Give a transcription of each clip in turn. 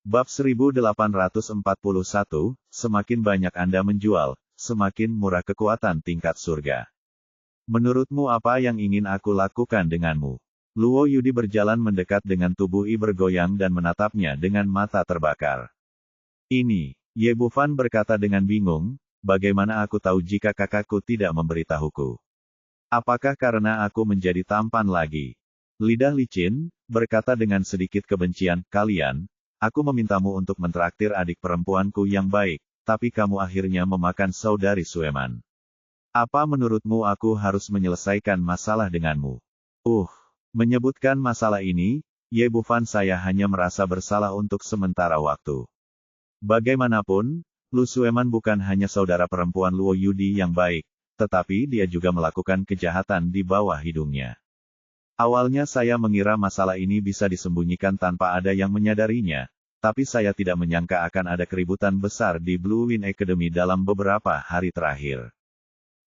Bab 1841, semakin banyak Anda menjual, semakin murah kekuatan tingkat surga. Menurutmu apa yang ingin aku lakukan denganmu? Luo Yudi berjalan mendekat dengan tubuh I bergoyang dan menatapnya dengan mata terbakar. Ini, Ye Bufan berkata dengan bingung, bagaimana aku tahu jika kakakku tidak memberitahuku? Apakah karena aku menjadi tampan lagi? Lidah licin, berkata dengan sedikit kebencian, kalian, aku memintamu untuk mentraktir adik perempuanku yang baik, tapi kamu akhirnya memakan saudari Sueman. Apa menurutmu aku harus menyelesaikan masalah denganmu? Menyebutkan masalah ini, Ye Bufan saya hanya merasa bersalah untuk sementara waktu. Bagaimanapun, Lu Sueman bukan hanya saudara perempuan Luo Yudi yang baik, tetapi dia juga melakukan kejahatan di bawah hidungnya. Awalnya saya mengira masalah ini bisa disembunyikan tanpa ada yang menyadarinya, tapi saya tidak menyangka akan ada keributan besar di Blue Wind Academy dalam beberapa hari terakhir.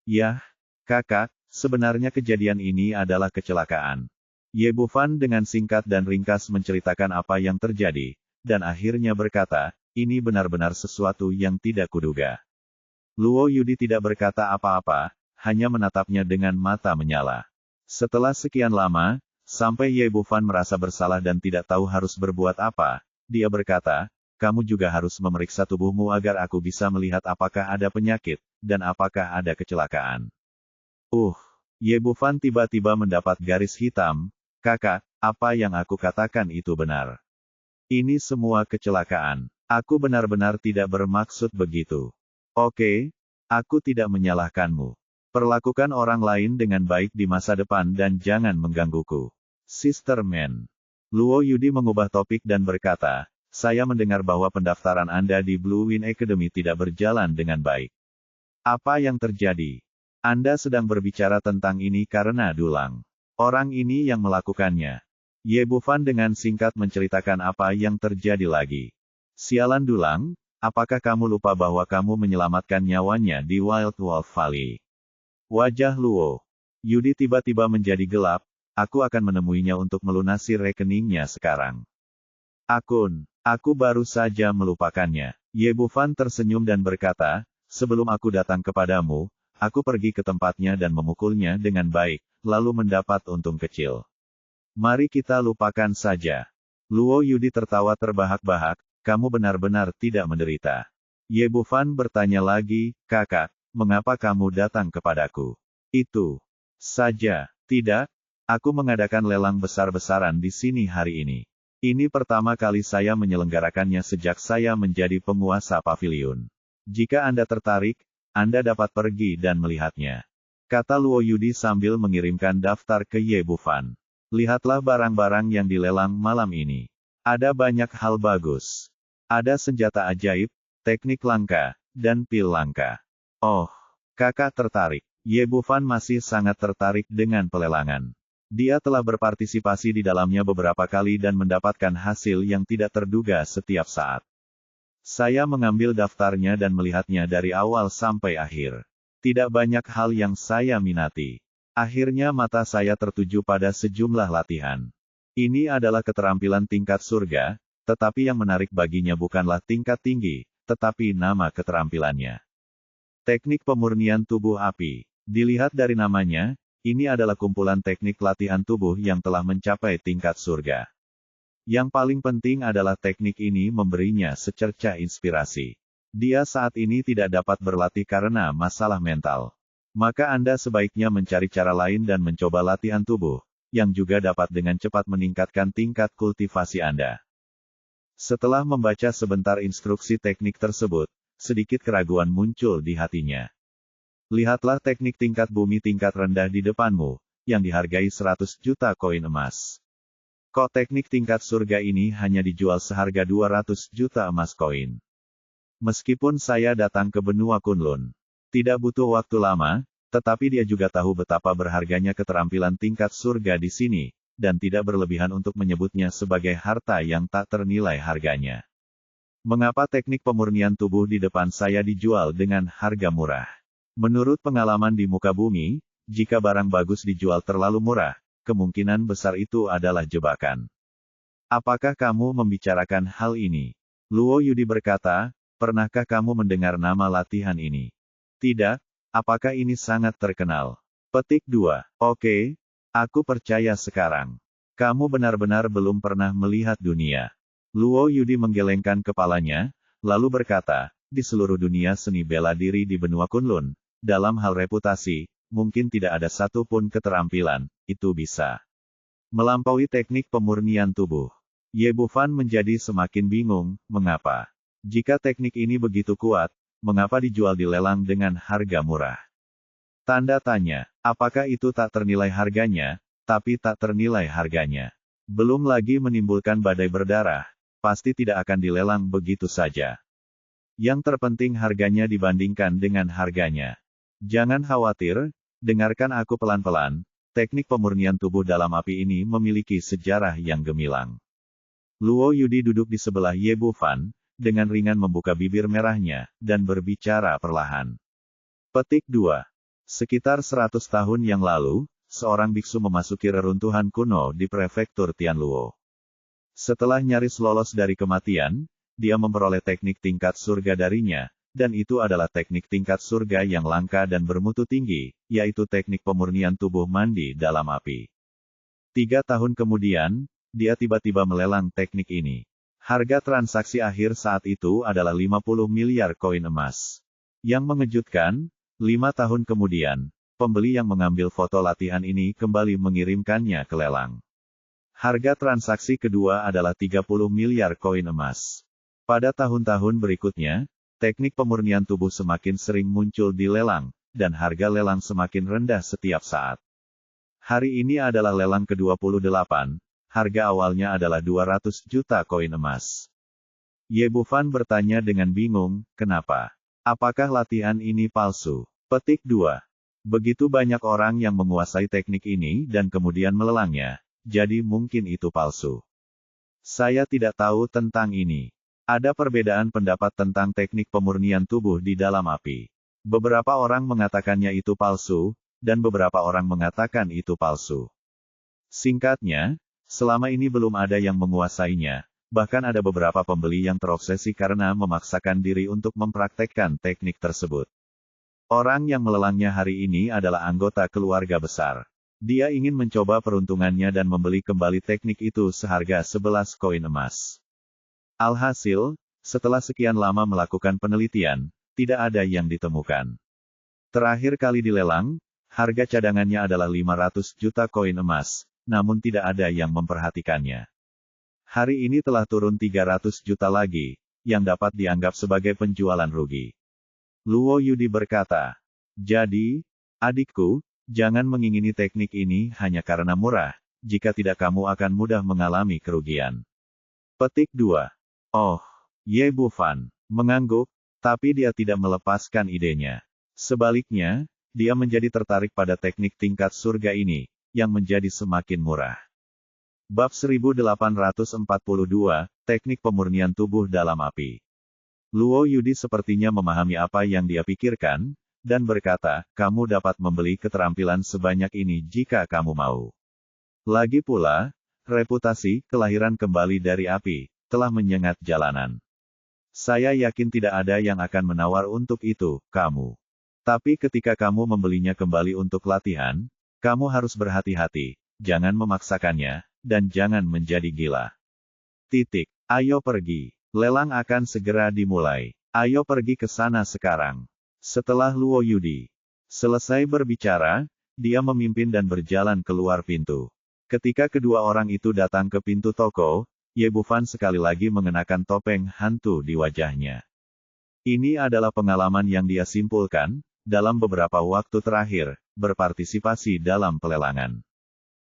Yah, kakak, sebenarnya kejadian ini adalah kecelakaan. Ye Bufan dengan singkat dan ringkas menceritakan apa yang terjadi, dan akhirnya berkata, ini benar-benar sesuatu yang tidak kuduga. Luo Yudi tidak berkata apa-apa, hanya menatapnya dengan mata menyala. Setelah sekian lama, sampai Ye Bufan merasa bersalah dan tidak tahu harus berbuat apa, dia berkata, kamu juga harus memeriksa tubuhmu agar aku bisa melihat apakah ada penyakit, dan apakah ada kecelakaan. Ye Bufan tiba-tiba mendapat garis hitam, kakak, apa yang aku katakan itu benar. Ini semua kecelakaan. Aku benar-benar tidak bermaksud begitu. Oke, aku tidak menyalahkanmu. Perlakukan orang lain dengan baik di masa depan dan jangan menggangguku. Sister Man. Luo Yudi mengubah topik dan berkata, saya mendengar bahwa pendaftaran Anda di Blue Wind Academy tidak berjalan dengan baik. Apa yang terjadi? Anda sedang berbicara tentang ini karena Dulang. Orang ini yang melakukannya. Ye Bufan dengan singkat menceritakan apa yang terjadi lagi. Sialan Dulang, apakah kamu lupa bahwa kamu menyelamatkan nyawanya di Wild Wolf Valley? Wajah Luo Yudi tiba-tiba menjadi gelap, aku akan menemuinya untuk melunasi rekeningnya sekarang. Aku baru saja melupakannya. Ye Bufan tersenyum dan berkata, sebelum aku datang kepadamu, aku pergi ke tempatnya dan memukulnya dengan baik, lalu mendapat untung kecil. Mari kita lupakan saja. Luo Yudi tertawa terbahak-bahak, kamu benar-benar tidak menderita. Ye Bufan bertanya lagi, kakak, mengapa kamu datang kepadaku? Itu saja, tidak? Aku mengadakan lelang besar-besaran di sini hari ini. Ini pertama kali saya menyelenggarakannya sejak saya menjadi penguasa pavilion. Jika Anda tertarik, Anda dapat pergi dan melihatnya. Kata Luo Yudi sambil mengirimkan daftar ke Ye Bufan. Lihatlah barang-barang yang dilelang malam ini. Ada banyak hal bagus. Ada senjata ajaib, teknik langka, dan pil langka. Kakak tertarik. Ye Bufan masih sangat tertarik dengan pelelangan. Dia telah berpartisipasi di dalamnya beberapa kali dan mendapatkan hasil yang tidak terduga setiap saat. Saya mengambil daftarnya dan melihatnya dari awal sampai akhir. Tidak banyak hal yang saya minati. Akhirnya mata saya tertuju pada sejumlah latihan. Ini adalah keterampilan tingkat surga, tetapi yang menarik baginya bukanlah tingkat tinggi, tetapi nama keterampilannya. Teknik pemurnian tubuh api. Dilihat dari namanya, ini adalah kumpulan teknik latihan tubuh yang telah mencapai tingkat surga. Yang paling penting adalah teknik ini memberinya secercah inspirasi. Dia saat ini tidak dapat berlatih karena masalah mental. Maka Anda sebaiknya mencari cara lain dan mencoba latihan tubuh, yang juga dapat dengan cepat meningkatkan tingkat kultivasi Anda. Setelah membaca sebentar instruksi teknik tersebut, sedikit keraguan muncul di hatinya. Lihatlah teknik tingkat bumi tingkat rendah di depanmu, yang dihargai 100 juta koin emas. Kok teknik tingkat surga ini hanya dijual seharga 200 juta emas koin? Meskipun saya datang ke benua Kunlun, tidak butuh waktu lama, tetapi dia juga tahu betapa berharganya keterampilan tingkat surga di sini, dan tidak berlebihan untuk menyebutnya sebagai harta yang tak ternilai harganya. Mengapa teknik pemurnian tubuh di depan saya dijual dengan harga murah? Menurut pengalaman di muka bumi, jika barang bagus dijual terlalu murah, kemungkinan besar itu adalah jebakan. Apakah kamu membicarakan hal ini? Luo Yudi berkata, pernahkah kamu mendengar nama latihan ini? Tidak, apakah ini sangat terkenal? Petik 2. Oke, aku percaya sekarang. Kamu benar-benar belum pernah melihat dunia. Luo Yudi menggelengkan kepalanya, lalu berkata, di seluruh dunia seni bela diri di benua Kunlun, dalam hal reputasi, mungkin tidak ada satupun keterampilan, itu bisa melampaui teknik pemurnian tubuh. Ye Bufan menjadi semakin bingung, mengapa? Jika teknik ini begitu kuat, mengapa dijual di lelang dengan harga murah? Tanda tanya, apakah itu tak ternilai harganya, tapi tak ternilai harganya. Belum lagi menimbulkan badai berdarah, pasti tidak akan dilelang begitu saja. Yang terpenting harganya dibandingkan dengan harganya. Jangan khawatir, dengarkan aku pelan-pelan, teknik pemurnian tubuh dalam api ini memiliki sejarah yang gemilang. Luo Yudi duduk di sebelah Ye Bufan, dengan ringan membuka bibir merahnya, dan berbicara perlahan. Petik 2. Sekitar 100 tahun yang lalu, seorang biksu memasuki reruntuhan kuno di prefektur Tianluo. Setelah nyaris lolos dari kematian, dia memperoleh teknik tingkat surga darinya, dan itu adalah teknik tingkat surga yang langka dan bermutu tinggi, yaitu teknik pemurnian tubuh mandi dalam api. 3 tahun kemudian, dia tiba-tiba melelang teknik ini. Harga transaksi akhir saat itu adalah 50 miliar koin emas. Yang mengejutkan, 5 tahun kemudian, pembeli yang mengambil foto latihan ini kembali mengirimkannya ke lelang. Harga transaksi kedua adalah 30 miliar koin emas. Pada tahun-tahun berikutnya, teknik pemurnian tubuh semakin sering muncul di lelang, dan harga lelang semakin rendah setiap saat. Hari ini adalah lelang ke-28, harga awalnya adalah 200 juta koin emas. Ye Bufan bertanya dengan bingung, kenapa? Apakah latihan ini palsu? Petik 2. Begitu banyak orang yang menguasai teknik ini dan kemudian melelangnya, jadi mungkin itu palsu. Saya tidak tahu tentang ini. Ada perbedaan pendapat tentang teknik pemurnian tubuh di dalam api. Beberapa orang mengatakannya itu palsu, dan beberapa orang mengatakan itu palsu. Singkatnya, selama ini belum ada yang menguasainya, bahkan ada beberapa pembeli yang terobsesi karena memaksakan diri untuk mempraktekkan teknik tersebut. Orang yang melelangnya hari ini adalah anggota keluarga besar. Dia ingin mencoba peruntungannya dan membeli kembali teknik itu seharga 11 koin emas. Alhasil, setelah sekian lama melakukan penelitian, tidak ada yang ditemukan. Terakhir kali dilelang, harga cadangannya adalah 500 juta koin emas, namun tidak ada yang memperhatikannya. Hari ini telah turun 300 juta lagi, yang dapat dianggap sebagai penjualan rugi. Luo Yudi berkata, jadi, adikku, jangan mengingini teknik ini hanya karena murah, jika tidak kamu akan mudah mengalami kerugian. Petik 2. Oh, Ye Bufan mengangguk, tapi dia tidak melepaskan idenya. Sebaliknya, dia menjadi tertarik pada teknik tingkat surga ini, yang menjadi semakin murah. Bab 1842, Teknik Pemurnian Tubuh dalam Api. Luo Yudi sepertinya memahami apa yang dia pikirkan, dan berkata, kamu dapat membeli keterampilan sebanyak ini jika kamu mau. Lagi pula, reputasi, kelahiran kembali dari api, telah menyengat jalanan. Saya yakin tidak ada yang akan menawar untuk itu, kamu. Tapi ketika kamu membelinya kembali untuk latihan, kamu harus berhati-hati, jangan memaksakannya, dan jangan menjadi gila. Titik. Ayo pergi. Lelang akan segera dimulai. Ayo pergi ke sana sekarang. Setelah Luo Yudi selesai berbicara, dia memimpin dan berjalan keluar pintu. Ketika kedua orang itu datang ke pintu toko, Ye Bufan sekali lagi mengenakan topeng hantu di wajahnya. Ini adalah pengalaman yang dia simpulkan, dalam beberapa waktu terakhir, berpartisipasi dalam pelelangan.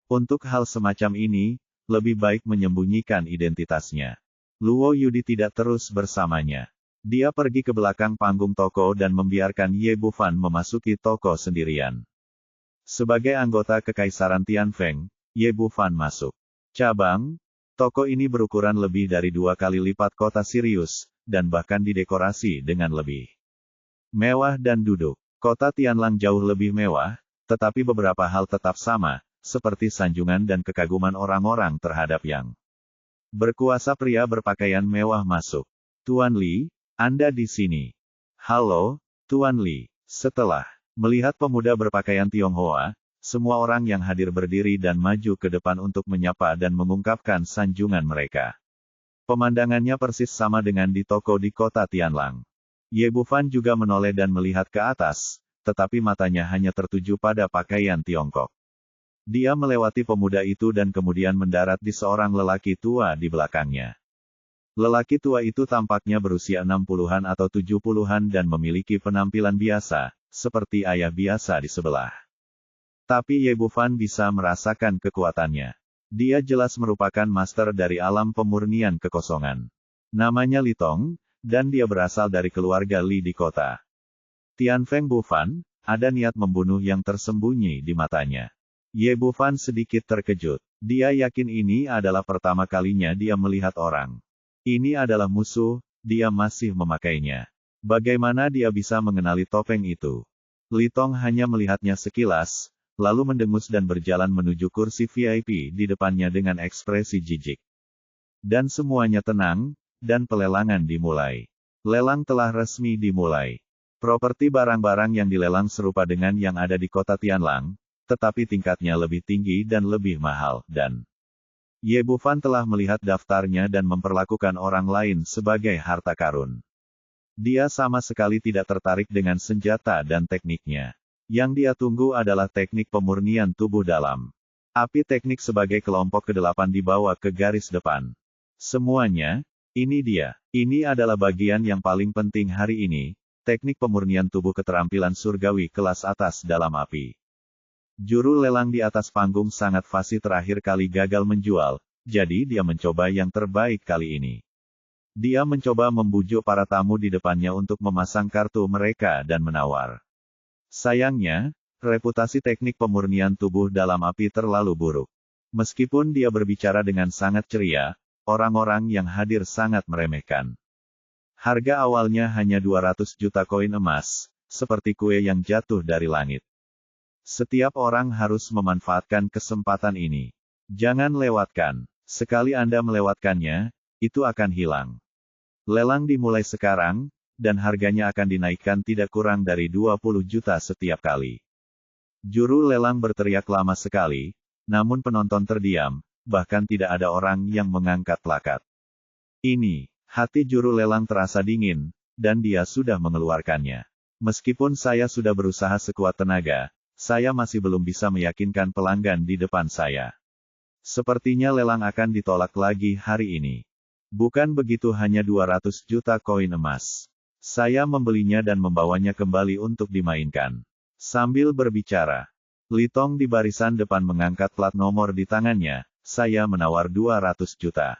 Untuk hal semacam ini, lebih baik menyembunyikan identitasnya. Luo Yudi tidak terus bersamanya. Dia pergi ke belakang panggung toko dan membiarkan Ye Bufan memasuki toko sendirian. Sebagai anggota Kekaisaran Tianfeng, Ye Bufan masuk. Cabang, toko ini berukuran lebih dari 2 kali lipat kota Sirius, dan bahkan didekorasi dengan lebih mewah dan duduk. Kota Tianlang jauh lebih mewah, tetapi beberapa hal tetap sama, seperti sanjungan dan kekaguman orang-orang terhadap yang berkuasa. Pria berpakaian mewah masuk. Tuan Li, Anda di sini. Halo, Tuan Li. Setelah melihat pemuda berpakaian Tionghoa, semua orang yang hadir berdiri dan maju ke depan untuk menyapa dan mengungkapkan sanjungan mereka. Pemandangannya persis sama dengan di toko di kota Tianlang. Ye Bufan juga menoleh dan melihat ke atas, tetapi matanya hanya tertuju pada pakaian Tiongkok. Dia melewati pemuda itu dan kemudian mendarat di seorang lelaki tua di belakangnya. Lelaki tua itu tampaknya berusia 60-an atau 70-an dan memiliki penampilan biasa, seperti ayah biasa di sebelah. Tapi Ye Bufan bisa merasakan kekuatannya. Dia jelas merupakan master dari alam pemurnian kekosongan. Namanya Li Tong, dan dia berasal dari keluarga Li di kota Tianfeng. Bufan, ada niat membunuh yang tersembunyi di matanya. Ye Bufan sedikit terkejut. Dia yakin ini adalah pertama kalinya dia melihat orang. Ini adalah musuh, dia masih memakainya. Bagaimana dia bisa mengenali topeng itu? Li Tong hanya melihatnya sekilas, lalu mendengus dan berjalan menuju kursi VIP di depannya dengan ekspresi jijik. Dan semuanya tenang, dan pelelangan dimulai. Lelang telah resmi dimulai. Properti barang-barang yang dilelang serupa dengan yang ada di kota Tianlang, tetapi tingkatnya lebih tinggi dan lebih mahal, dan Ye Bufan telah melihat daftarnya dan memperlakukan orang lain sebagai harta karun. Dia sama sekali tidak tertarik dengan senjata dan tekniknya. Yang dia tunggu adalah teknik pemurnian tubuh dalam. Api teknik sebagai kelompok ke-8 dibawa ke garis depan. Semuanya, ini dia. Ini adalah bagian yang paling penting hari ini, teknik pemurnian tubuh keterampilan surgawi kelas atas dalam api. Juru lelang di atas panggung sangat fasih terakhir kali gagal menjual, jadi dia mencoba yang terbaik kali ini. Dia mencoba membujuk para tamu di depannya untuk memasang kartu mereka dan menawar. Sayangnya, reputasi teknik pemurnian tubuh dalam api terlalu buruk. Meskipun dia berbicara dengan sangat ceria, orang-orang yang hadir sangat meremehkan. Harga awalnya hanya 200 juta koin emas, seperti kue yang jatuh dari langit. Setiap orang harus memanfaatkan kesempatan ini. Jangan lewatkan. Sekali Anda melewatkannya, itu akan hilang. Lelang dimulai sekarang, dan harganya akan dinaikkan tidak kurang dari 20 juta setiap kali. Juru lelang berteriak lama sekali, namun penonton terdiam, bahkan tidak ada orang yang mengangkat plakat. Ini, hati juru lelang terasa dingin, dan dia sudah mengeluarkannya. Meskipun saya sudah berusaha sekuat tenaga, saya masih belum bisa meyakinkan pelanggan di depan saya. Sepertinya lelang akan ditolak lagi hari ini. Bukan begitu, hanya 200 juta koin emas. Saya membelinya dan membawanya kembali untuk dimainkan. Sambil berbicara, Li Tong di barisan depan mengangkat plat nomor di tangannya. Saya menawar 200 juta.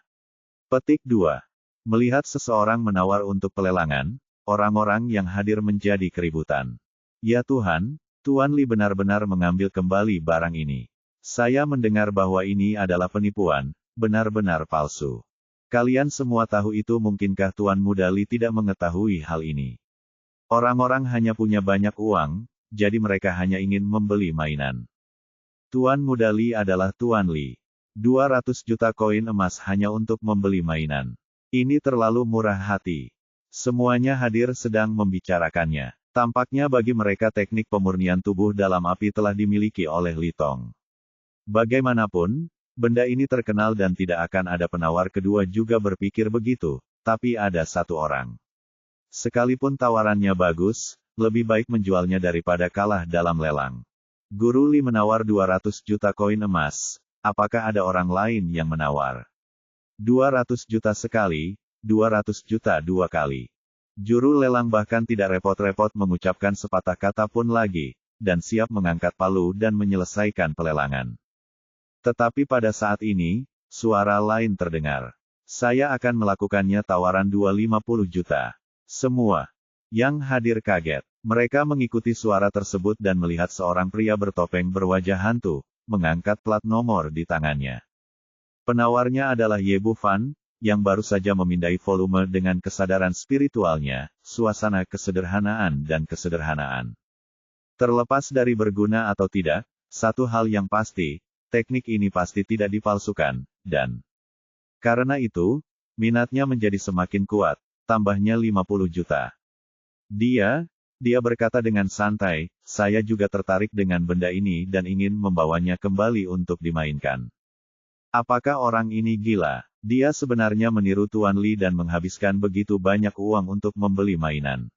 Petik 2. Melihat seseorang menawar untuk pelelangan, orang-orang yang hadir menjadi keributan. Ya Tuhan, Tuan Li benar-benar mengambil kembali barang ini. Saya mendengar bahwa ini adalah penipuan, benar-benar palsu. Kalian semua tahu itu. Mungkinkah Tuan Muda Li tidak mengetahui hal ini? Orang-orang hanya punya banyak uang, jadi mereka hanya ingin membeli mainan. Tuan Muda Li adalah Tuan Li. 200 juta koin emas hanya untuk membeli mainan. Ini terlalu murah hati. Semuanya hadir sedang membicarakannya. Tampaknya bagi mereka teknik pemurnian tubuh dalam api telah dimiliki oleh Li Tong. Bagaimanapun, benda ini terkenal dan tidak akan ada penawar kedua juga berpikir begitu, tapi ada satu orang. Sekalipun tawarannya bagus, lebih baik menjualnya daripada kalah dalam lelang. Guru Li menawar 200 juta koin emas, apakah ada orang lain yang menawar? 200 juta sekali, 200 juta dua kali. Juru lelang bahkan tidak repot-repot mengucapkan sepatah kata pun lagi, dan siap mengangkat palu dan menyelesaikan pelelangan. Tetapi pada saat ini, suara lain terdengar. Saya akan melakukannya, tawaran 250 juta. Semua yang hadir kaget. Mereka mengikuti suara tersebut dan melihat seorang pria bertopeng berwajah hantu, mengangkat plat nomor di tangannya. Penawarnya adalah Ye Bufan, yang baru saja memindai volume dengan kesadaran spiritualnya, suasana kesederhanaan dan kesederhanaan. Terlepas dari berguna atau tidak, satu hal yang pasti, teknik ini pasti tidak dipalsukan, dan karena itu, minatnya menjadi semakin kuat. tambahnya 50 juta. Dia berkata dengan santai, saya juga tertarik dengan benda ini dan ingin membawanya kembali untuk dimainkan. Apakah orang ini gila? Dia sebenarnya meniru Tuan Li dan menghabiskan begitu banyak uang untuk membeli mainan.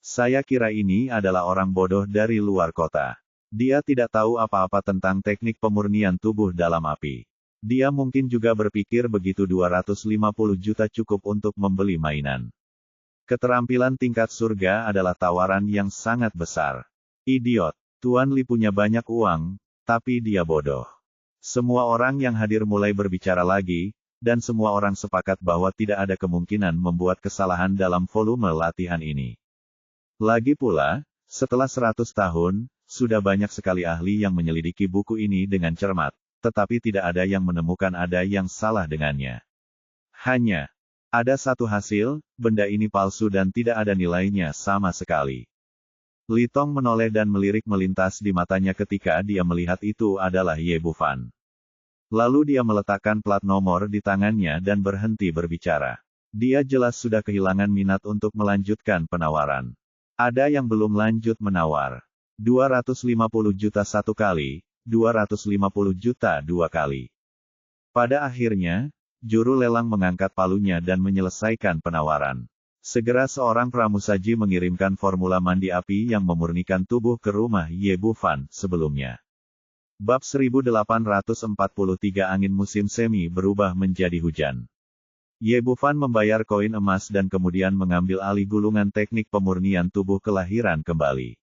Saya kira ini adalah orang bodoh dari luar kota. Dia tidak tahu apa-apa tentang teknik pemurnian tubuh dalam api. Dia mungkin juga berpikir begitu 250 juta cukup untuk membeli mainan. Keterampilan tingkat surga adalah tawaran yang sangat besar. Idiot. Tuan Li punya banyak uang, tapi dia bodoh. Semua orang yang hadir mulai berbicara lagi, dan semua orang sepakat bahwa tidak ada kemungkinan membuat kesalahan dalam volume latihan ini. Lagi pula, setelah 100 tahun, sudah banyak sekali ahli yang menyelidiki buku ini dengan cermat, tetapi tidak ada yang menemukan ada yang salah dengannya. Hanya ada satu hasil, benda ini palsu dan tidak ada nilainya sama sekali. Li Tong menoleh dan melirik melintas di matanya ketika dia melihat itu adalah Ye Bufan. Lalu dia meletakkan plat nomor di tangannya dan berhenti berbicara. Dia jelas sudah kehilangan minat untuk melanjutkan penawaran. Ada yang belum lanjut menawar. 250 juta satu kali, 250 juta dua kali. Pada akhirnya, juru lelang mengangkat palunya dan menyelesaikan penawaran. Segera seorang pramusaji mengirimkan formula mandi api yang memurnikan tubuh ke rumah Ye Bufan sebelumnya. Bab 1843 Angin musim semi berubah menjadi hujan. Ye Bufan membayar koin emas dan kemudian mengambil alih gulungan teknik pemurnian tubuh kelahiran kembali.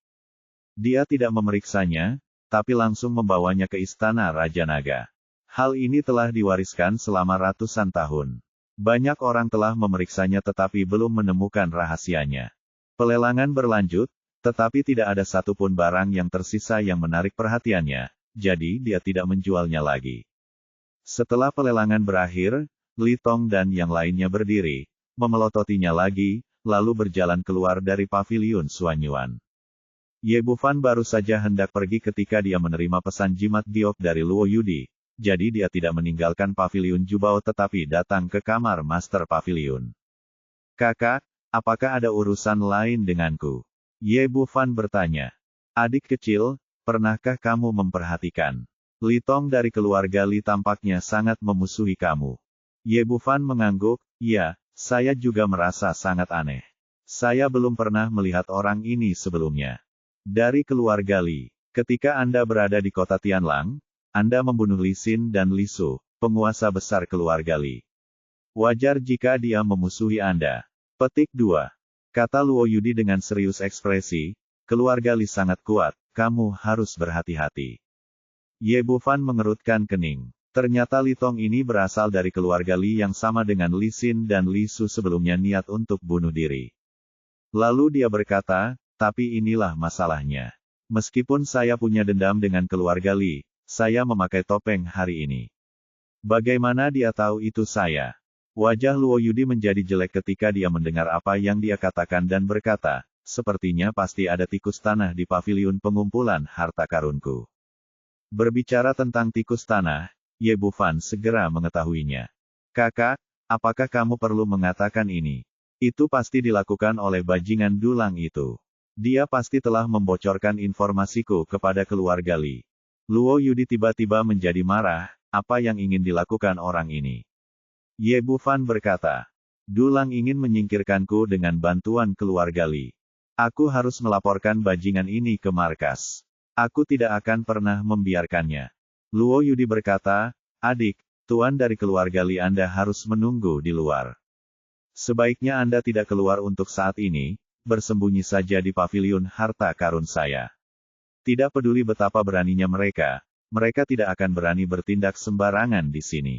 Dia tidak memeriksanya, tapi langsung membawanya ke istana Raja Naga. Hal ini telah diwariskan selama ratusan tahun. Banyak orang telah memeriksanya tetapi belum menemukan rahasianya. Pelelangan berlanjut, tetapi tidak ada satupun barang yang tersisa yang menarik perhatiannya, jadi dia tidak menjualnya lagi. Setelah pelelangan berakhir, Li Tong dan yang lainnya berdiri, memelototinya lagi, lalu berjalan keluar dari paviliun Suanyuan. Ye Bufan baru saja hendak pergi ketika dia menerima pesan jimat giok dari Luo Yudi. Jadi dia tidak meninggalkan paviliun Jubao tetapi datang ke kamar Master Paviliun. Kakak, apakah ada urusan lain denganku? Ye Bufan bertanya. Adik kecil, pernahkah kamu memperhatikan? Li Tong dari keluarga Li tampaknya sangat memusuhi kamu. Ye Bufan mengangguk, ya, saya juga merasa sangat aneh. Saya belum pernah melihat orang ini sebelumnya. Dari keluarga Li, ketika Anda berada di kota Tianlang, Anda membunuh Li Xin dan Li Su, penguasa besar keluarga Li. Wajar jika dia memusuhi Anda. Petik 2. Kata Luo Yudi dengan serius ekspresi, keluarga Li sangat kuat, kamu harus berhati-hati. Ye Bufan mengerutkan kening. Ternyata Li Tong ini berasal dari keluarga Li yang sama dengan Li Xin dan Li Su sebelumnya niat untuk bunuh diri. Lalu dia berkata, tapi inilah masalahnya. Meskipun saya punya dendam dengan keluarga Li, saya memakai topeng hari ini. Bagaimana dia tahu itu saya? Wajah Luo Yudi menjadi jelek ketika dia mendengar apa yang dia katakan dan berkata, sepertinya pasti ada tikus tanah di paviliun pengumpulan harta karunku. Berbicara tentang tikus tanah, Ye Bufan segera mengetahuinya. Kakak, apakah kamu perlu mengatakan ini? Itu pasti dilakukan oleh bajingan dulang itu. Dia pasti telah membocorkan informasiku kepada keluarga Li. Luo Yudi tiba-tiba menjadi marah, apa yang ingin dilakukan orang ini? Ye Bufan berkata, dulang ingin menyingkirkanku dengan bantuan keluarga Li. Aku harus melaporkan bajingan ini ke markas. Aku tidak akan pernah membiarkannya. Luo Yudi berkata, adik, tuan dari keluarga Li Anda harus menunggu di luar. Sebaiknya Anda tidak keluar untuk saat ini, bersembunyi saja di paviliun harta karun saya. Tidak peduli betapa beraninya mereka tidak akan berani bertindak sembarangan di sini.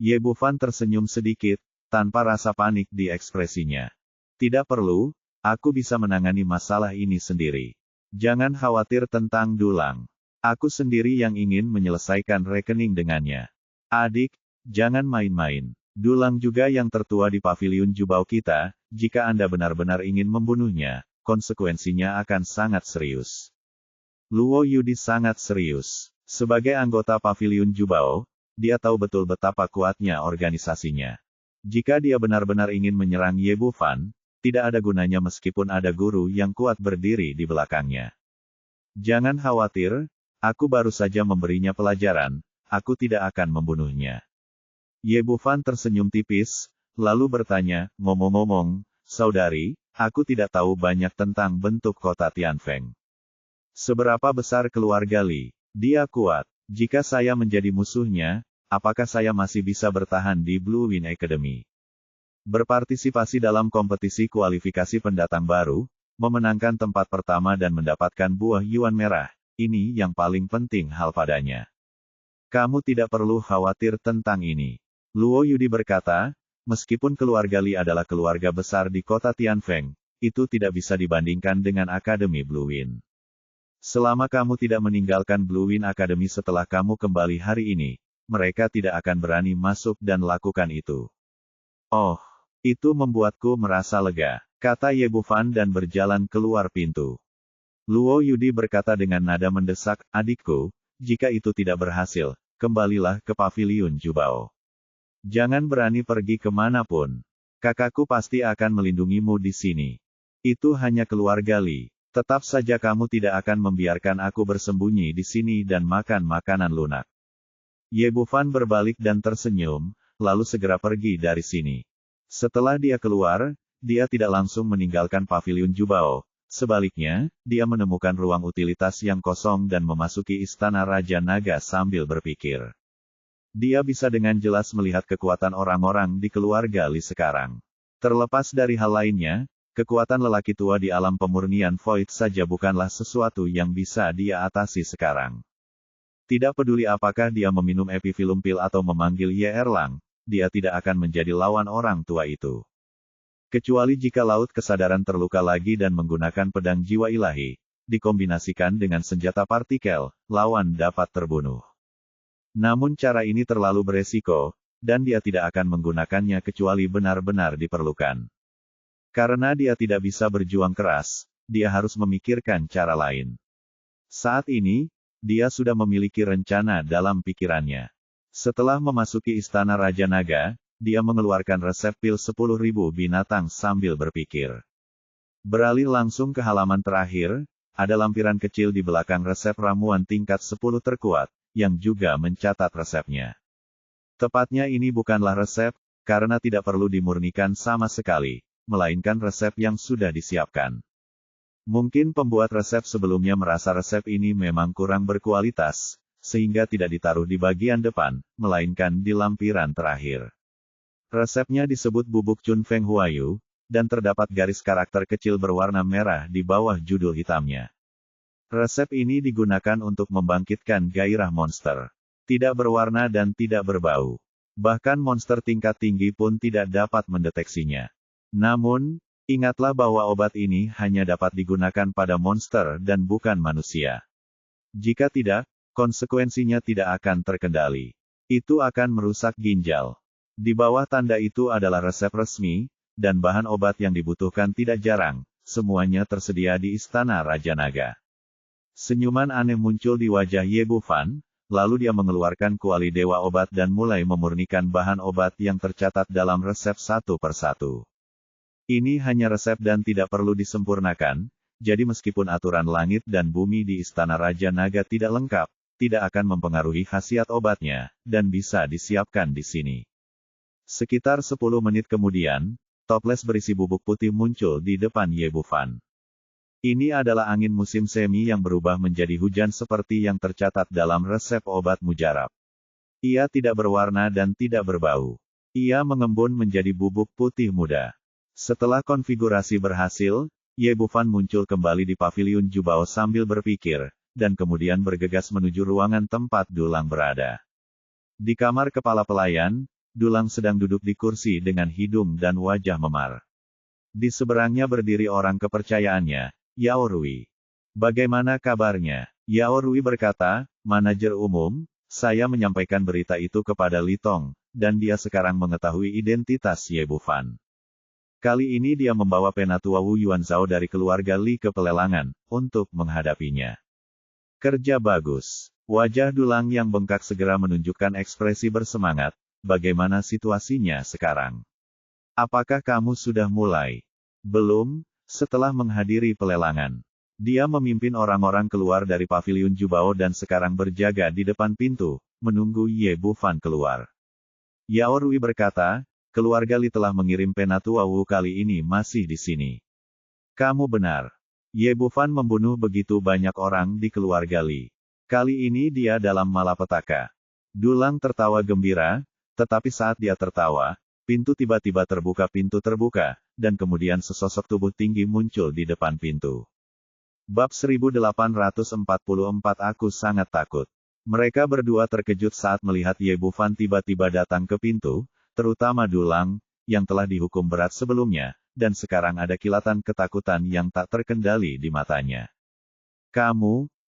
Ye Bufan tersenyum sedikit, tanpa rasa panik di ekspresinya. Tidak perlu, aku bisa menangani masalah ini sendiri. Jangan khawatir tentang dulang. Aku sendiri yang ingin menyelesaikan rekening dengannya. Adik, jangan main-main. Dulang juga yang tertua di paviliun Jubao kita, jika Anda benar-benar ingin membunuhnya, konsekuensinya akan sangat serius. Luo Yudi sangat serius. Sebagai anggota paviliun Jubao, dia tahu betul betapa kuatnya organisasinya. Jika dia benar-benar ingin menyerang Ye Bufan, tidak ada gunanya meskipun ada guru yang kuat berdiri di belakangnya. Jangan khawatir, aku baru saja memberinya pelajaran, aku tidak akan membunuhnya. Ye Bufan tersenyum tipis, lalu bertanya, ngomong-ngomong, saudari, aku tidak tahu banyak tentang bentuk kota Tianfeng. Seberapa besar keluarga Li? Dia kuat. Jika saya menjadi musuhnya, apakah saya masih bisa bertahan di Blue Wind Academy? Berpartisipasi dalam kompetisi kualifikasi pendatang baru, memenangkan tempat pertama dan mendapatkan buah Yuan merah, ini yang paling penting hal padanya. Kamu tidak perlu khawatir tentang ini. Luo Yudi berkata, meskipun keluarga Li adalah keluarga besar di kota Tianfeng, itu tidak bisa dibandingkan dengan Akademi Blue Wind. Selama kamu tidak meninggalkan Blue Wind Academy setelah kamu kembali hari ini, mereka tidak akan berani masuk dan lakukan itu. Oh, itu membuatku merasa lega, kata Ye Bufan dan berjalan keluar pintu. Luo Yudi berkata dengan nada mendesak, adikku, jika itu tidak berhasil, kembalilah ke paviliun Jubao. Jangan berani pergi kemanapun. Kakakku pasti akan melindungimu di sini. Itu hanya keluarga Li. Tetap saja kamu tidak akan membiarkan aku bersembunyi di sini dan makan makanan lunak. Ye Bufan berbalik dan tersenyum, lalu segera pergi dari sini. Setelah dia keluar, dia tidak langsung meninggalkan paviliun Jubao. Sebaliknya, dia menemukan ruang utilitas yang kosong dan memasuki istana Raja Naga sambil berpikir. Dia bisa dengan jelas melihat kekuatan orang-orang di keluarga Li sekarang. Terlepas dari hal lainnya, kekuatan lelaki tua di alam pemurnian Void saja bukanlah sesuatu yang bisa dia atasi sekarang. Tidak peduli apakah dia meminum epifilum pil atau memanggil Ye Erlang, dia tidak akan menjadi lawan orang tua itu. Kecuali jika laut kesadaran terluka lagi dan menggunakan pedang jiwa ilahi, dikombinasikan dengan senjata partikel, lawan dapat terbunuh. Namun cara ini terlalu beresiko, dan dia tidak akan menggunakannya kecuali benar-benar diperlukan. Karena dia tidak bisa berjuang keras, dia harus memikirkan cara lain. Saat ini, dia sudah memiliki rencana dalam pikirannya. Setelah memasuki istana Raja Naga, dia mengeluarkan resep pil 10.000 binatang sambil berpikir. Beralih langsung ke halaman terakhir, ada lampiran kecil di belakang resep ramuan tingkat 10 terkuat, yang juga mencatat resepnya. Tepatnya ini bukanlah resep, karena tidak perlu dimurnikan sama sekali, melainkan resep yang sudah disiapkan. Mungkin pembuat resep sebelumnya merasa resep ini memang kurang berkualitas, sehingga tidak ditaruh di bagian depan, melainkan di lampiran terakhir. Resepnya disebut bubuk Chun Feng Huayu, dan terdapat garis karakter kecil berwarna merah di bawah judul hitamnya. Resep ini digunakan untuk membangkitkan gairah monster. Tidak berwarna dan tidak berbau. Bahkan monster tingkat tinggi pun tidak dapat mendeteksinya. Namun, ingatlah bahwa obat ini hanya dapat digunakan pada monster dan bukan manusia. Jika tidak, konsekuensinya tidak akan terkendali. Itu akan merusak ginjal. Di bawah tanda itu adalah resep resmi, dan bahan obat yang dibutuhkan tidak jarang, semuanya tersedia di Istana Raja Naga. Senyuman aneh muncul di wajah Ye Bufan, lalu dia mengeluarkan kuali dewa obat dan mulai memurnikan bahan obat yang tercatat dalam resep satu persatu. Ini hanya resep dan tidak perlu disempurnakan, jadi meskipun aturan langit dan bumi di Istana Raja Naga tidak lengkap, tidak akan mempengaruhi khasiat obatnya, dan bisa disiapkan di sini. Sekitar 10 menit kemudian, toples berisi bubuk putih muncul di depan Ye Bufan. Ini adalah angin musim semi yang berubah menjadi hujan seperti yang tercatat dalam resep obat mujarab. Ia tidak berwarna dan tidak berbau. Ia mengembun menjadi bubuk putih muda. Setelah konfigurasi berhasil, Ye Bufan muncul kembali di paviliun Jubao sambil berpikir, dan kemudian bergegas menuju ruangan tempat Dulang berada. Di kamar kepala pelayan, Dulang sedang duduk di kursi dengan hidung dan wajah memar. Di seberangnya berdiri orang kepercayaannya, Yao Rui. Bagaimana kabarnya? Yao Rui berkata, manajer umum, saya menyampaikan berita itu kepada Li Tong, dan dia sekarang mengetahui identitas Ye Bufan. Kali ini dia membawa penatua Wu Yuanzhao dari keluarga Li ke pelelangan, untuk menghadapinya. Kerja bagus. Wajah Dulang yang bengkak segera menunjukkan ekspresi bersemangat. Bagaimana situasinya sekarang? Apakah kamu sudah mulai? Belum, setelah menghadiri pelelangan. Dia memimpin orang-orang keluar dari paviliun Jubao dan sekarang berjaga di depan pintu, menunggu Ye Bufan keluar. Yao Rui berkata, keluarga Li telah mengirim Penatua Wu kali ini masih di sini. Kamu benar. Ye Bufan membunuh begitu banyak orang di keluarga Li. Kali ini dia dalam malapetaka. Dulang tertawa gembira, tetapi saat dia tertawa, pintu tiba-tiba terbuka, dan kemudian sesosok tubuh tinggi muncul di depan pintu. Bab 1844 Aku sangat takut. Mereka berdua terkejut saat melihat Ye Bufan tiba-tiba datang ke pintu, terutama Dulang, yang telah dihukum berat sebelumnya, dan sekarang ada kilatan ketakutan yang tak terkendali di matanya.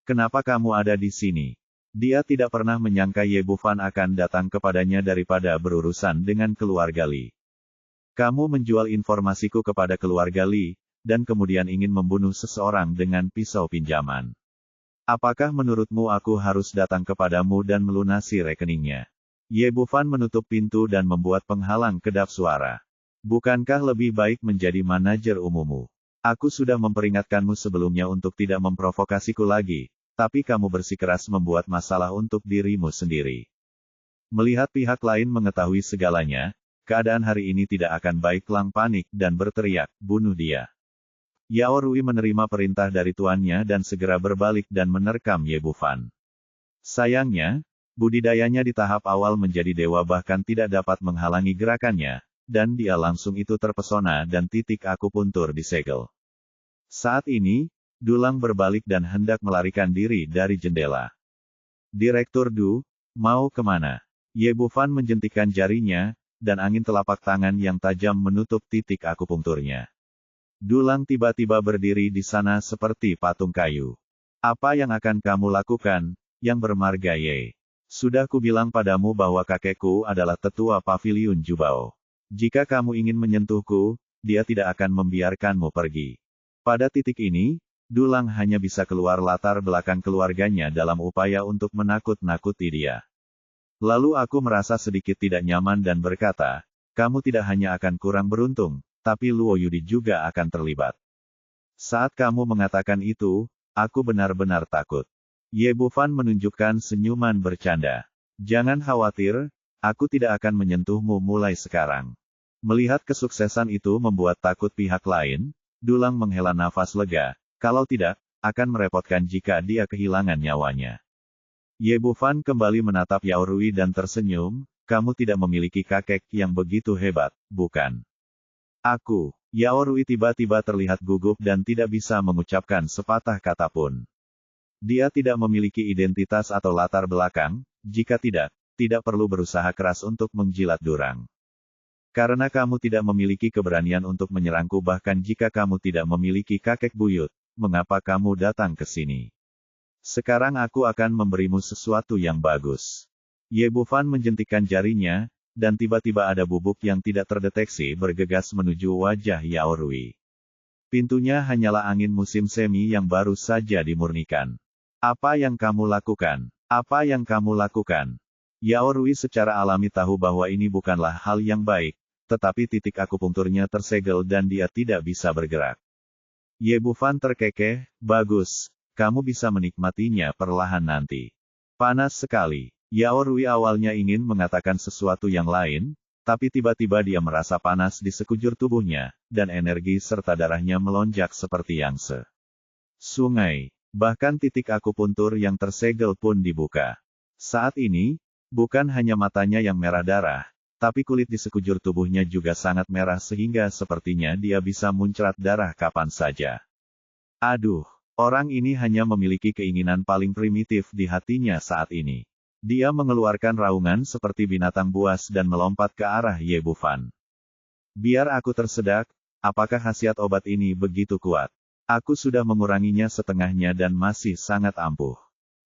Kenapa kamu ada di sini? Dia tidak pernah menyangka Ye Bufan akan datang kepadanya daripada berurusan dengan keluarga Li. Kamu menjual informasiku kepada keluarga Li, dan kemudian ingin membunuh seseorang dengan pisau pinjaman. Apakah menurutmu aku harus datang kepadamu dan melunasi rekeningnya? Ye Bufan menutup pintu dan membuat penghalang kedap suara. Bukankah lebih baik menjadi manajer umummu? Aku sudah memperingatkanmu sebelumnya untuk tidak memprovokasiku lagi, tapi kamu bersikeras membuat masalah untuk dirimu sendiri. Melihat pihak lain mengetahui segalanya, keadaan hari ini tidak akan baik. Lang panik dan berteriak, bunuh dia. Yao Rui menerima perintah dari tuannya dan segera berbalik dan menerkam Ye Bufan. Sayangnya, budidayanya di tahap awal menjadi dewa bahkan tidak dapat menghalangi gerakannya, dan dia langsung itu terpesona dan titik akupuntur disegel. Saat ini, Dulang berbalik dan hendak melarikan diri dari jendela. Direktur Du, mau kemana? Ye Bufan menjentikkan jarinya, dan angin telapak tangan yang tajam menutup titik akupunkturnya. Dulang tiba-tiba berdiri di sana seperti patung kayu. Apa yang akan kamu lakukan, yang bermarga Ye? Sudah kubilang padamu bahwa kakekku adalah tetua paviliun Jubao. Jika kamu ingin menyentuhku, dia tidak akan membiarkanmu pergi. Pada titik ini, Dulang hanya bisa keluar latar belakang keluarganya dalam upaya untuk menakut-nakuti dia. Lalu aku merasa sedikit tidak nyaman dan berkata, kamu tidak hanya akan kurang beruntung, tapi Luo Yudi juga akan terlibat. Saat kamu mengatakan itu, aku benar-benar takut. Ye Bufan menunjukkan senyuman bercanda. Jangan khawatir, aku tidak akan menyentuhmu mulai sekarang. Melihat kesuksesan itu membuat takut pihak lain, Dulang menghela nafas lega, kalau tidak, akan merepotkan jika dia kehilangan nyawanya. Ye Bufan kembali menatap Yao Rui dan tersenyum, kamu tidak memiliki kakek yang begitu hebat, bukan? Yao Rui tiba-tiba terlihat gugup dan tidak bisa mengucapkan sepatah kata pun. Dia tidak memiliki identitas atau latar belakang, jika tidak perlu berusaha keras untuk menjilat durang. Karena kamu tidak memiliki keberanian untuk menyerangku bahkan jika kamu tidak memiliki kakek buyut, mengapa kamu datang ke sini? Sekarang aku akan memberimu sesuatu yang bagus. Ye Bufan menjentikkan jarinya, dan tiba-tiba ada bubuk yang tidak terdeteksi bergegas menuju wajah Yao Rui. Pintunya hanyalah angin musim semi yang baru saja dimurnikan. Apa yang kamu lakukan? Apa yang kamu lakukan? Yao Rui secara alami tahu bahwa ini bukanlah hal yang baik, tetapi titik akupunkturnya tersegel dan dia tidak bisa bergerak. Ye Bufan terkekeh, bagus, kamu bisa menikmatinya perlahan nanti. Panas sekali. Yao Rui awalnya ingin mengatakan sesuatu yang lain, tapi tiba-tiba dia merasa panas di sekujur tubuhnya, dan energi serta darahnya melonjak seperti yang sungai. Bahkan titik akupuntur yang tersegel pun dibuka. Saat ini, bukan hanya matanya yang merah darah, tapi kulit di sekujur tubuhnya juga sangat merah sehingga sepertinya dia bisa muncrat darah kapan saja. Aduh, orang ini hanya memiliki keinginan paling primitif di hatinya saat ini. Dia mengeluarkan raungan seperti binatang buas dan melompat ke arah Ye Bufan. Biar aku tersedak, apakah khasiat obat ini begitu kuat? Aku sudah menguranginya setengahnya dan masih sangat ampuh.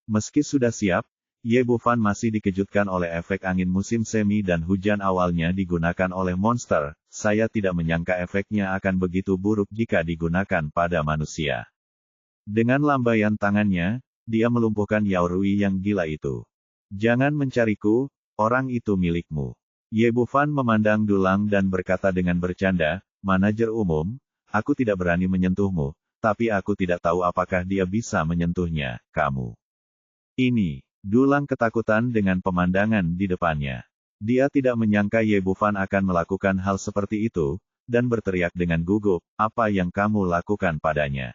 Meski sudah siap, Ye Bufan masih dikejutkan oleh efek angin musim semi dan hujan awalnya digunakan oleh monster. Saya tidak menyangka efeknya akan begitu buruk jika digunakan pada manusia. Dengan lambaian tangannya, dia melumpuhkan Yao Rui yang gila itu. Jangan mencariku, orang itu milikmu. Ye Bufan memandang Dulang dan berkata dengan bercanda, "Manajer umum, aku tidak berani menyentuhmu, tapi aku tidak tahu apakah dia bisa menyentuhnya, kamu." Ini, Dulang ketakutan dengan pemandangan di depannya. Dia tidak menyangka Ye Bufan akan melakukan hal seperti itu, dan berteriak dengan gugup, "Apa yang kamu lakukan padanya?"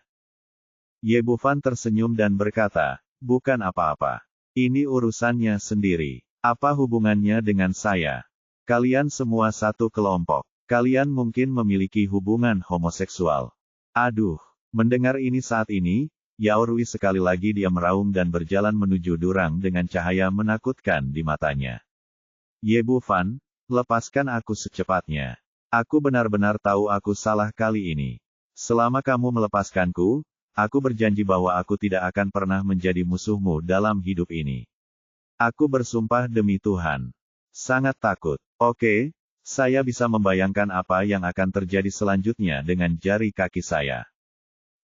Ye Bufan tersenyum dan berkata, "Bukan apa-apa. Ini urusannya sendiri. Apa hubungannya dengan saya? Kalian semua satu kelompok. Kalian mungkin memiliki hubungan homoseksual." Aduh, mendengar ini saat ini, Yao Rui sekali lagi dia meraung dan berjalan menuju Durang dengan cahaya menakutkan di matanya. "Ye Bufan, lepaskan aku secepatnya. Aku benar-benar tahu aku salah kali ini. Selama kamu melepaskanku, aku berjanji bahwa aku tidak akan pernah menjadi musuhmu dalam hidup ini. Aku bersumpah demi Tuhan. Sangat takut." Oke, saya bisa membayangkan apa yang akan terjadi selanjutnya dengan jari kaki saya.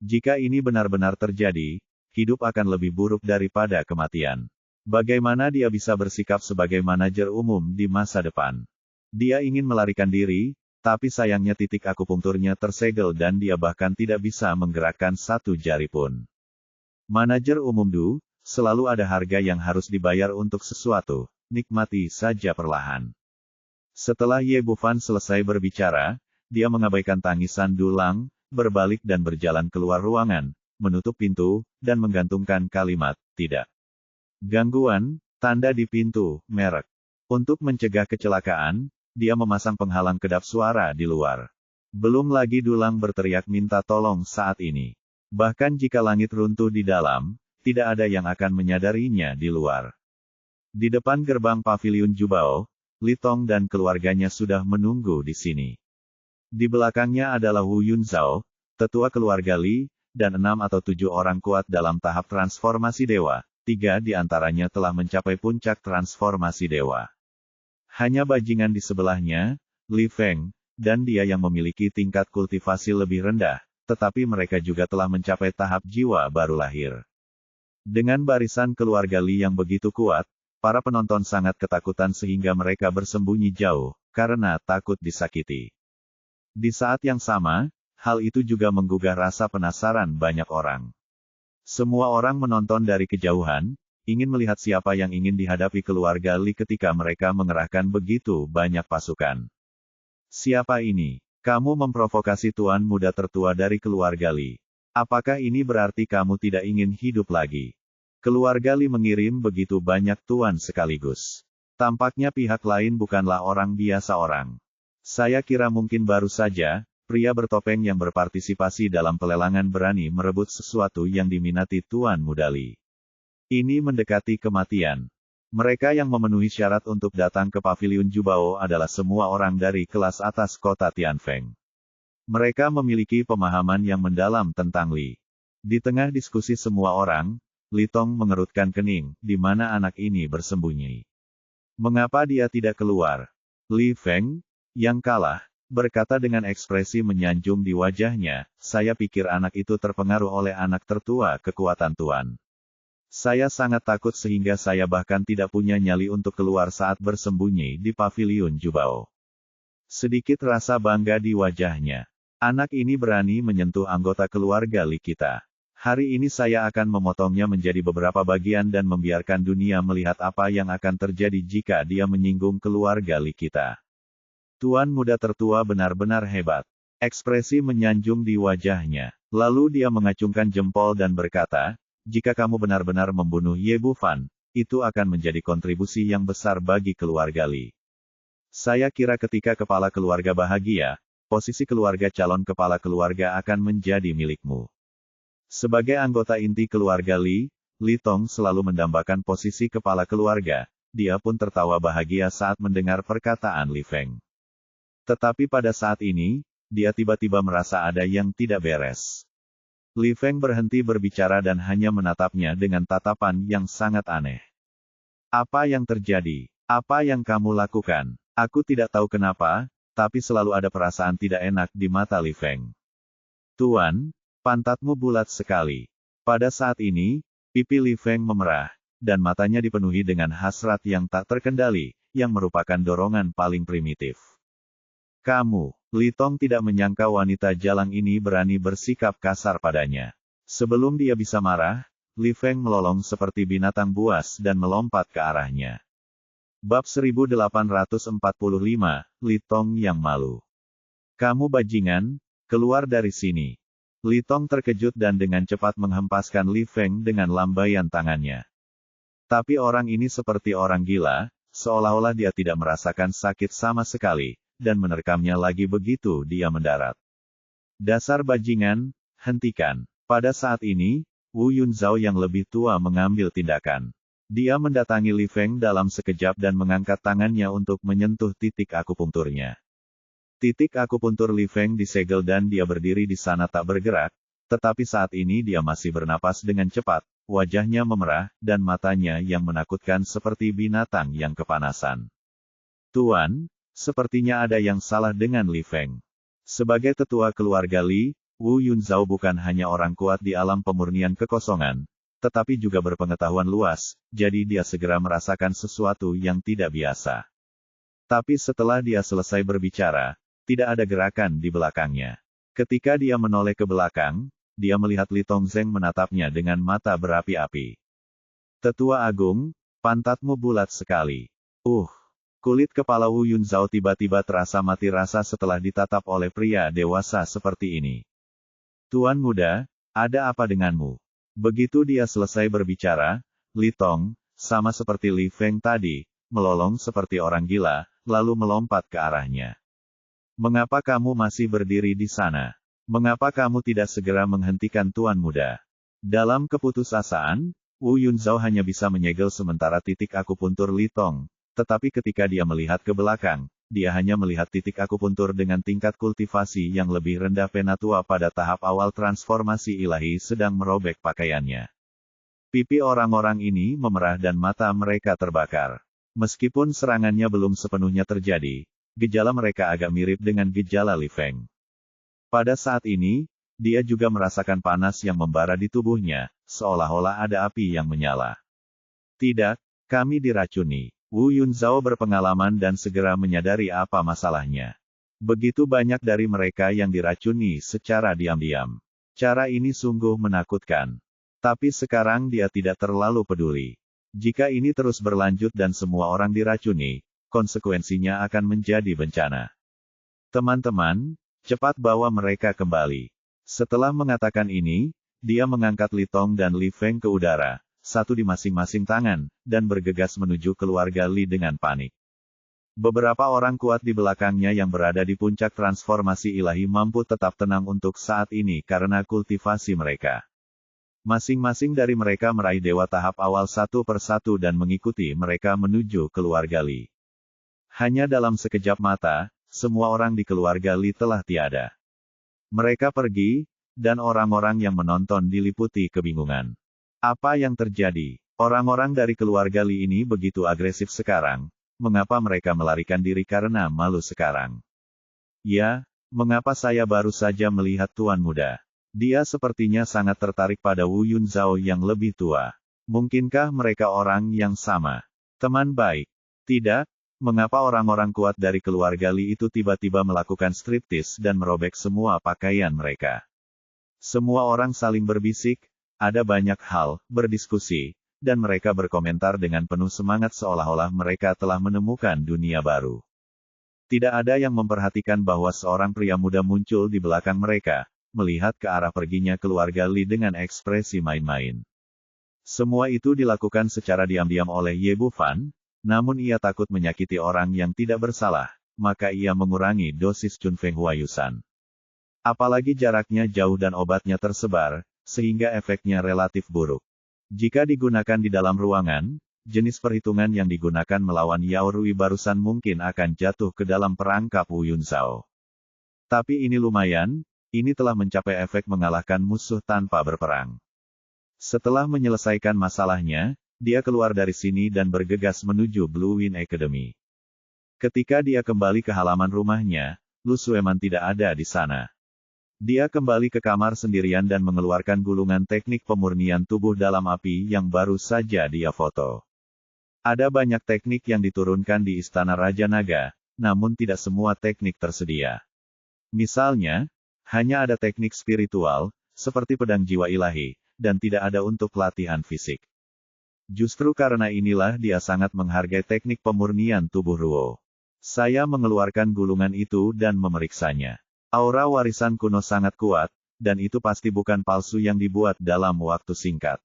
Jika ini benar-benar terjadi, hidup akan lebih buruk daripada kematian. Bagaimana dia bisa bersikap sebagai manajer umum di masa depan? Dia ingin melarikan diri, tapi sayangnya titik akupunkturnya tersegel dan dia bahkan tidak bisa menggerakkan satu jari pun. Manajer umum selalu ada harga yang harus dibayar untuk sesuatu, nikmati saja perlahan. Setelah Ye Bufan selesai berbicara, dia mengabaikan tangisan Dulang, berbalik dan berjalan keluar ruangan, menutup pintu, dan menggantungkan kalimat, "Tidak. Gangguan, tanda di pintu, merek." Untuk mencegah kecelakaan, dia memasang penghalang kedap suara di luar. Belum lagi Dulang berteriak minta tolong saat ini. Bahkan jika langit runtuh di dalam, tidak ada yang akan menyadarinya di luar. Di depan gerbang paviliun Jubao, Li Tong dan keluarganya sudah menunggu di sini. Di belakangnya adalah Wu Yunzhao, tetua keluarga Li, dan 6 atau 7 orang kuat dalam tahap transformasi dewa. 3 di antaranya telah mencapai puncak transformasi dewa. Hanya bajingan di sebelahnya, Li Feng, dan dia yang memiliki tingkat kultivasi lebih rendah, tetapi mereka juga telah mencapai tahap jiwa baru lahir. Dengan barisan keluarga Li yang begitu kuat, para penonton sangat ketakutan sehingga mereka bersembunyi jauh, karena takut disakiti. Di saat yang sama, hal itu juga menggugah rasa penasaran banyak orang. Semua orang menonton dari kejauhan, ingin melihat siapa yang ingin dihadapi keluarga Li ketika mereka mengerahkan begitu banyak pasukan. "Siapa ini? Kamu memprovokasi tuan muda tertua dari keluarga Li. Apakah ini berarti kamu tidak ingin hidup lagi?" Keluarga Li mengirim begitu banyak tuan sekaligus. Tampaknya pihak lain bukanlah orang biasa orang. Saya kira mungkin baru saja, pria bertopeng yang berpartisipasi dalam pelelangan berani merebut sesuatu yang diminati Tuan Muda Li. Ini mendekati kematian. Mereka yang memenuhi syarat untuk datang ke paviliun Jubao adalah semua orang dari kelas atas kota Tianfeng. Mereka memiliki pemahaman yang mendalam tentang Li. Di tengah diskusi semua orang, Li Tong mengerutkan kening, di mana anak ini bersembunyi. Mengapa dia tidak keluar? Li Feng, yang kalah, berkata dengan ekspresi menyanjung di wajahnya, "Saya pikir anak itu terpengaruh oleh anak tertua kekuatan Tuan. Saya sangat takut sehingga saya bahkan tidak punya nyali untuk keluar saat bersembunyi di paviliun Jubao." Sedikit rasa bangga di wajahnya. "Anak ini berani menyentuh anggota keluarga Li kita. Hari ini saya akan memotongnya menjadi beberapa bagian dan membiarkan dunia melihat apa yang akan terjadi jika dia menyinggung keluarga Li kita." Tuan muda tertua benar-benar hebat. Ekspresi menyanjung di wajahnya. Lalu dia mengacungkan jempol dan berkata, "Jika kamu benar-benar membunuh Ye Bufan, itu akan menjadi kontribusi yang besar bagi keluarga Li. Saya kira ketika kepala keluarga bahagia, posisi keluarga calon kepala keluarga akan menjadi milikmu." Sebagai anggota inti keluarga Li, Li Tong selalu mendambakan posisi kepala keluarga. Dia pun tertawa bahagia saat mendengar perkataan Li Feng. Tetapi pada saat ini, dia tiba-tiba merasa ada yang tidak beres. Li Feng berhenti berbicara dan hanya menatapnya dengan tatapan yang sangat aneh. "Apa yang terjadi? Apa yang kamu lakukan?" "Aku tidak tahu kenapa, tapi selalu ada perasaan tidak enak di mata Li Feng." "Tuan, pantatmu bulat sekali." Pada saat ini, pipi Li Feng memerah, dan matanya dipenuhi dengan hasrat yang tak terkendali. yang merupakan dorongan paling primitif. Kamu, Li Tong tidak menyangka wanita jalang ini berani bersikap kasar padanya. Sebelum dia bisa marah, Li Feng melolong seperti binatang buas dan melompat ke arahnya. Bab 1845, Li Tong yang malu. Kamu bajingan, keluar dari sini. Li Tong terkejut dan dengan cepat menghempaskan Li Feng dengan lambaian tangannya. Tapi orang ini seperti orang gila, seolah-olah dia tidak merasakan sakit sama sekali, dan menerkamnya lagi begitu dia mendarat. Dasar bajingan, hentikan. Pada saat ini, Wu Yunzhao yang lebih tua mengambil tindakan. Dia mendatangi Li Feng dalam sekejap dan mengangkat tangannya untuk menyentuh titik akupunkturnya. Titik akupuntur Li Feng disegel dan dia berdiri di sana tak bergerak, tetapi saat ini dia masih bernapas dengan cepat, wajahnya memerah, dan matanya yang menakutkan seperti binatang yang kepanasan. Tuan, sepertinya ada yang salah dengan Li Feng. Sebagai tetua keluarga Li, Wu Yunzhao bukan hanya orang kuat di alam pemurnian kekosongan, tetapi juga berpengetahuan luas, jadi dia segera merasakan sesuatu yang tidak biasa. Tapi setelah dia selesai berbicara, tidak ada gerakan di belakangnya. Ketika dia menoleh ke belakang, dia melihat Li Tongzheng menatapnya dengan mata berapi-api. Tetua Agung, pantatmu bulat sekali. Kulit kepala Wu Yunzhao tiba-tiba terasa mati rasa setelah ditatap oleh pria dewasa seperti ini. Tuan muda, ada apa denganmu? Begitu dia selesai berbicara, Li Tong, sama seperti Li Feng tadi, melolong seperti orang gila, lalu melompat ke arahnya. Mengapa kamu masih berdiri di sana? Mengapa kamu tidak segera menghentikan Tuan muda? Dalam keputusasaan, Wu Yunzhao hanya bisa menyegel sementara titik akupuntur Li Tong, tetapi ketika dia melihat ke belakang, dia hanya melihat titik akupuntur dengan tingkat kultivasi yang lebih rendah penatua pada tahap awal transformasi ilahi sedang merobek pakaiannya. Pipi orang-orang ini memerah dan mata mereka terbakar. Meskipun serangannya belum sepenuhnya terjadi, gejala mereka agak mirip dengan gejala Li Feng. Pada saat ini, dia juga merasakan panas yang membara di tubuhnya, seolah-olah ada api yang menyala. Tidak, kami diracuni. Wu Yunzhao berpengalaman dan segera menyadari apa masalahnya. Begitu banyak dari mereka yang diracuni secara diam-diam. Cara ini sungguh menakutkan. Tapi sekarang dia tidak terlalu peduli. Jika ini terus berlanjut dan semua orang diracuni, konsekuensinya akan menjadi bencana. Teman-teman, cepat bawa mereka kembali. Setelah mengatakan ini, dia mengangkat Li Tong dan Li Feng ke udara, satu di masing-masing tangan, dan bergegas menuju keluarga Li dengan panik. Beberapa orang kuat di belakangnya yang berada di puncak transformasi ilahi mampu tetap tenang untuk saat ini karena kultivasi mereka. Masing-masing dari mereka meraih dewa tahap awal satu persatu dan mengikuti mereka menuju keluarga Li. Hanya dalam sekejap mata, semua orang di keluarga Li telah tiada. Mereka pergi, dan orang-orang yang menonton diliputi kebingungan. Apa yang terjadi? Orang-orang dari keluarga Li ini begitu agresif sekarang, mengapa mereka melarikan diri karena malu sekarang? Ya, mengapa saya baru saja melihat Tuan muda? Dia sepertinya sangat tertarik pada Wu Yunzhao yang lebih tua. Mungkinkah mereka orang yang sama? Teman baik. Tidak, mengapa orang-orang kuat dari keluarga Li itu tiba-tiba melakukan striptease dan merobek semua pakaian mereka? Semua orang saling berbisik, ada banyak hal, berdiskusi, dan mereka berkomentar dengan penuh semangat seolah-olah mereka telah menemukan dunia baru. Tidak ada yang memperhatikan bahwa seorang pria muda muncul di belakang mereka, melihat ke arah perginya keluarga Li dengan ekspresi main-main. Semua itu dilakukan secara diam-diam oleh Ye Bufan, namun ia takut menyakiti orang yang tidak bersalah, maka ia mengurangi dosis Chunfeng Huayusan. Apalagi jaraknya jauh dan obatnya tersebar, sehingga efeknya relatif buruk. Jika digunakan di dalam ruangan, jenis perhitungan yang digunakan melawan Yao Rui barusan mungkin akan jatuh ke dalam perangkap Wu Yunzhao. Tapi ini lumayan, ini telah mencapai efek mengalahkan musuh tanpa berperang. Setelah menyelesaikan masalahnya, dia keluar dari sini dan bergegas menuju Blue Wind Academy. Ketika dia kembali ke halaman rumahnya, Lu Sueman tidak ada di sana. Dia kembali ke kamar sendirian dan mengeluarkan gulungan teknik pemurnian tubuh dalam api yang baru saja dia foto. Ada banyak teknik yang diturunkan di Istana Raja Naga, namun tidak semua teknik tersedia. Misalnya, hanya ada teknik spiritual, seperti pedang jiwa ilahi, dan tidak ada untuk latihan fisik. Justru karena inilah dia sangat menghargai teknik pemurnian tubuh Ruo. Saya mengeluarkan gulungan itu dan memeriksanya. Aura warisan kuno sangat kuat, dan itu pasti bukan palsu yang dibuat dalam waktu singkat.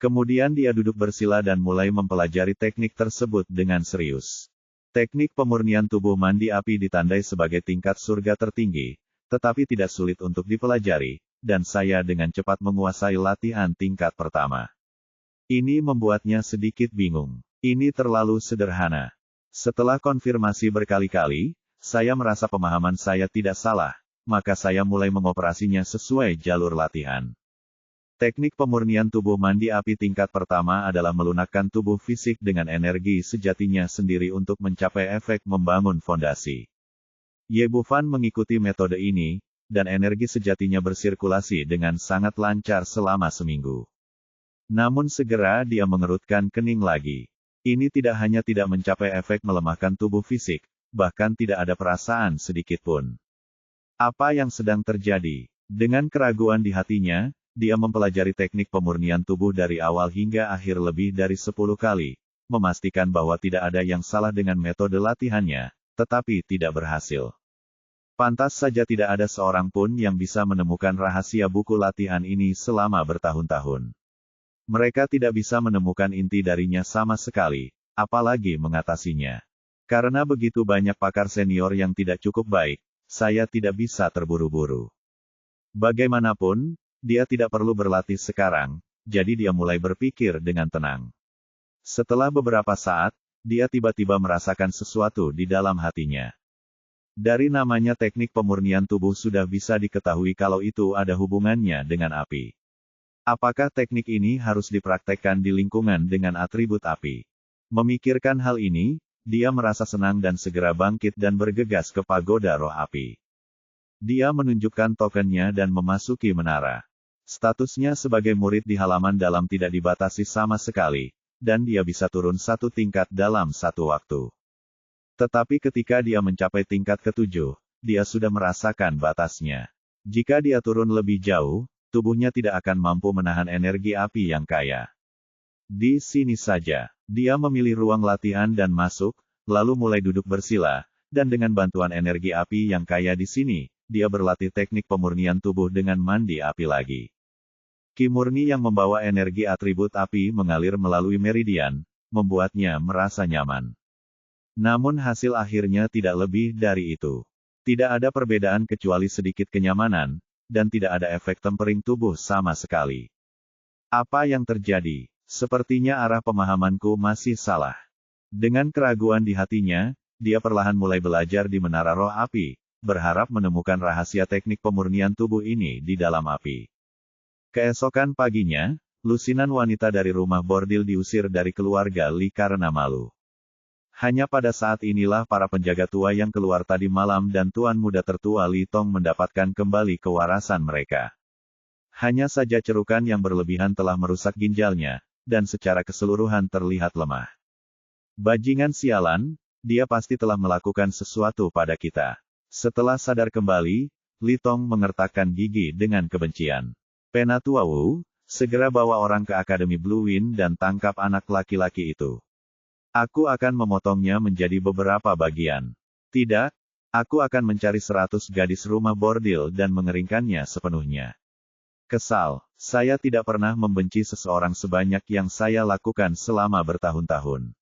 Kemudian dia duduk bersila dan mulai mempelajari teknik tersebut dengan serius. Teknik pemurnian tubuh mandi api ditandai sebagai tingkat surga tertinggi, tetapi tidak sulit untuk dipelajari, dan saya dengan cepat menguasai latihan tingkat pertama. Ini membuatnya sedikit bingung. Ini terlalu sederhana. Setelah konfirmasi berkali-kali, saya merasa pemahaman saya tidak salah, maka saya mulai mengoperasinya sesuai jalur latihan. Teknik pemurnian tubuh mandi api tingkat pertama adalah melunakkan tubuh fisik dengan energi sejatinya sendiri untuk mencapai efek membangun fondasi. Ye Bufan mengikuti metode ini, dan energi sejatinya bersirkulasi dengan sangat lancar selama seminggu. Namun segera dia mengerutkan kening lagi. Ini tidak hanya tidak mencapai efek melemahkan tubuh fisik, bahkan tidak ada perasaan sedikit pun. Apa yang sedang terjadi? Dengan keraguan di hatinya, dia mempelajari teknik pemurnian tubuh dari awal hingga akhir lebih dari 10 kali, memastikan bahwa tidak ada yang salah dengan metode latihannya, tetapi tidak berhasil. Pantas saja tidak ada seorang pun yang bisa menemukan rahasia buku latihan ini selama bertahun-tahun. Mereka tidak bisa menemukan inti darinya sama sekali, apalagi mengatasinya. Karena begitu banyak pakar senior yang tidak cukup baik, saya tidak bisa terburu-buru. Bagaimanapun, dia tidak perlu berlatih sekarang, jadi dia mulai berpikir dengan tenang. Setelah beberapa saat, dia tiba-tiba merasakan sesuatu di dalam hatinya. Dari namanya teknik pemurnian tubuh sudah bisa diketahui kalau itu ada hubungannya dengan api. Apakah teknik ini harus dipraktekkan di lingkungan dengan atribut api? Memikirkan hal ini, dia merasa senang dan segera bangkit dan bergegas ke pagoda roh api. Dia menunjukkan tokennya dan memasuki menara. Statusnya sebagai murid di halaman dalam tidak dibatasi sama sekali, dan dia bisa turun satu tingkat dalam satu waktu. Tetapi ketika dia mencapai tingkat ke-7, dia sudah merasakan batasnya. Jika dia turun lebih jauh, tubuhnya tidak akan mampu menahan energi api yang kaya. Di sini saja, dia memilih ruang latihan dan masuk, lalu mulai duduk bersila, dan dengan bantuan energi api yang kaya di sini, dia berlatih teknik pemurnian tubuh dengan mandi api lagi. Ki murni yang membawa energi atribut api mengalir melalui meridian, membuatnya merasa nyaman. Namun hasil akhirnya tidak lebih dari itu. Tidak ada perbedaan kecuali sedikit kenyamanan, dan tidak ada efek tempering tubuh sama sekali. Apa yang terjadi? Sepertinya arah pemahamanku masih salah. Dengan keraguan di hatinya, dia perlahan mulai belajar di menara roh api, berharap menemukan rahasia teknik pemurnian tubuh ini di dalam api. Keesokan paginya, lusinan wanita dari rumah bordil diusir dari keluarga Li karena malu. Hanya pada saat inilah para penjaga tua yang keluar tadi malam dan tuan muda tertua Li Tong mendapatkan kembali kewarasan mereka. Hanya saja cerukan yang berlebihan telah merusak ginjalnya, dan secara keseluruhan terlihat lemah. Bajingan sialan, dia pasti telah melakukan sesuatu pada kita. Setelah sadar kembali, Li Tong mengertakkan gigi dengan kebencian. Penatua Wu, segera bawa orang ke Akademi Blue Wind dan tangkap anak laki-laki itu. Aku akan memotongnya menjadi beberapa bagian. Tidak, aku akan mencari 100 gadis rumah bordil dan mengeringkannya sepenuhnya. Kesal, saya tidak pernah membenci seseorang sebanyak yang saya lakukan selama bertahun-tahun.